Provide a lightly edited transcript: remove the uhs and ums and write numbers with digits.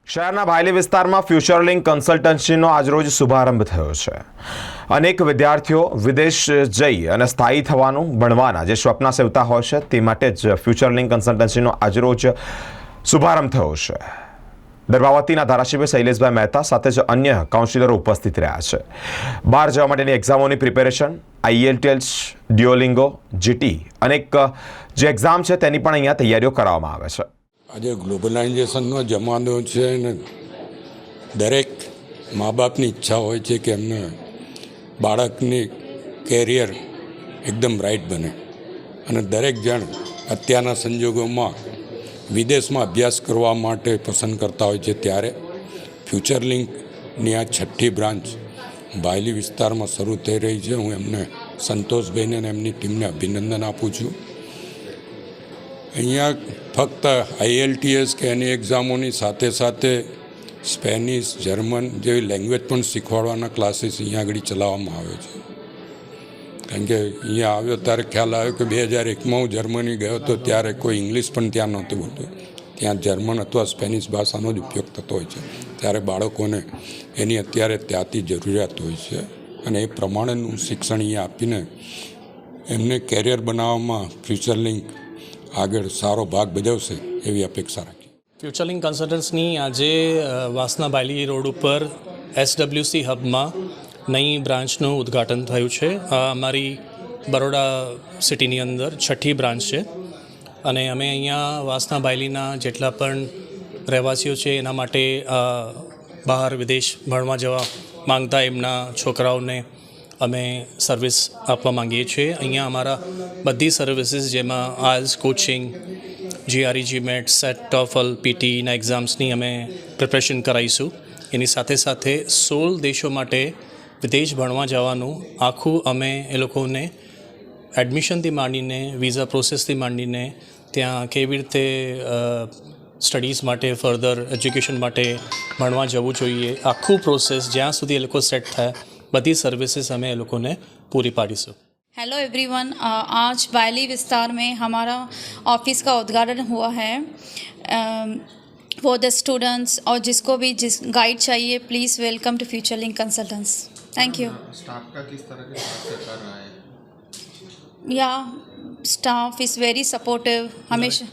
શહેરના ભાયલી વિસ્તારમાં ફ્યુચરલિંક કન્સલ્ટન્સીનો આજરોજ શુભારંભ થયો છે. અનેક વિદ્યાર્થીઓ વિદેશ જઈ અને સ્થાયી થવાનું ભણવાના જે સ્વપ્ન સેવતા હોય છે તે માટે જ ફ્યુચરલિંક કન્સલ્ટન્સીનો આજરોજ શુભારંભ થયો છે. દર્ભાવતીના ધારાસભ્ય શૈલેષભાઈ મહેતા સાથે જ અન્ય કાઉન્સિલરો ઉપસ્થિત રહ્યા છે. બહાર જવા માટેની એક્ઝામોની પ્રિપેરેશન, IELTS, ડ્યુઓલિંગો, GT અનેક જે એક્ઝામ છે તેની પણ અહીંયા તૈયારીઓ કરવામાં આવે છે. આજે ગ્લોબલાઇઝેશનનો જમાનો છે ને દરેક મા બાપની ઈચ્છા હોય છે કે એમને બાળકની કેરિયર એકદમ બ્રાઇટ બને અને દરેક જણ અત્યારના સંજોગોમાં વિદેશમાં અભ્યાસ કરવા માટે પસંદ કરતા હોય છે. ત્યારે ફ્યુચરલિંકની આ 6ઠ્ઠી બ્રાન્ચ ભાયલી વિસ્તારમાં શરૂ થઈ રહી છે. હું એમને સંતોષભાઈને અને એમની ટીમને અભિનંદન આપું છું. અહીંયા ફક્ત IELTS કે એની એક્ઝામોની સાથે સાથે સ્પેનિશ, જર્મન જેવી લેંગ્વેજ પણ શીખવાડવાના ક્લાસીસ અહીંયા આગળ ચલાવવામાં આવે છે. કારણ કે અહીંયા આવ્યો ત્યારે ખ્યાલ આવ્યો કે 2001માં હું જર્મની ગયો હતો ત્યારે કોઈ ઇંગ્લિશ પણ ત્યાં નહોતું બોલતું. ત્યાં જર્મન અથવા સ્પેનિશ ભાષાનો જ ઉપયોગ થતો હોય છે. ત્યારે બાળકોને એની અત્યારે ત્યાંથી જરૂરિયાત હોય છે અને એ પ્રમાણેનું શિક્ષણ અહીંયા આપીને એમને કેરિયર બનાવવામાં ફ્યુચરલિંક આગળ સારો ભાગ ભજવશે એવી અપેક્ષા રાખી. ફ્યુચરલિંક કન્સલ્ટન્સની આજે વાસના ભાયલી રોડ ઉપર SWC હબમાં નવી બ્રાન્ચનું ઉદ્ઘાટન થયું છે. અમારી બરોડા સિટીની અંદર 6ઠ્ઠી બ્રાન્ચ છે અને અમે અહીંયા વાસના ભાયલીના જેટલા પણ રહેવાસીઓ છે એના માટે બહાર વિદેશ ભણવા જવા માંગતા એમના છોકરાઓને અમે સર્વિસ આપવા માંગીએ છીએ. અહીંયા અમારા બધી સર્વિસીસ જેમાં IELTS coaching, GRE, GMAT, SET, TOEFL, PTના એક્ઝામ્સની અમે પ્રિપરેશન કરાવીશું. એની સાથે સાથે 16 દેશો માટે વિદેશ ભણવા જવાનું આખું અમે એ લોકોને એડમિશનથી માંડીને વિઝા પ્રોસેસથી માંડીને ત્યાં કેવી રીતે સ્ટડીઝ માટે ફર્ધર એજ્યુકેશન માટે ભણવા જવું જોઈએ આખું પ્રોસેસ જ્યાં સુધી એ લોકો સેટ થાય बदी सर्विसेज हमें ये लोगों ने पूरी पाड़ीसु. हेलो एवरीवन, आज भायली विस्तार में हमारा ऑफिस का उद्घाटन हुआ है. फॉर द स्टूडेंट्स और जिसको भी जिस गाइड चाहिए please welcome to Futurelink consultants. Thank you. Staff का किस तरह के साथ कर रहा है? या स्टाफ इज़ वेरी सपोर्टिव. हमेशा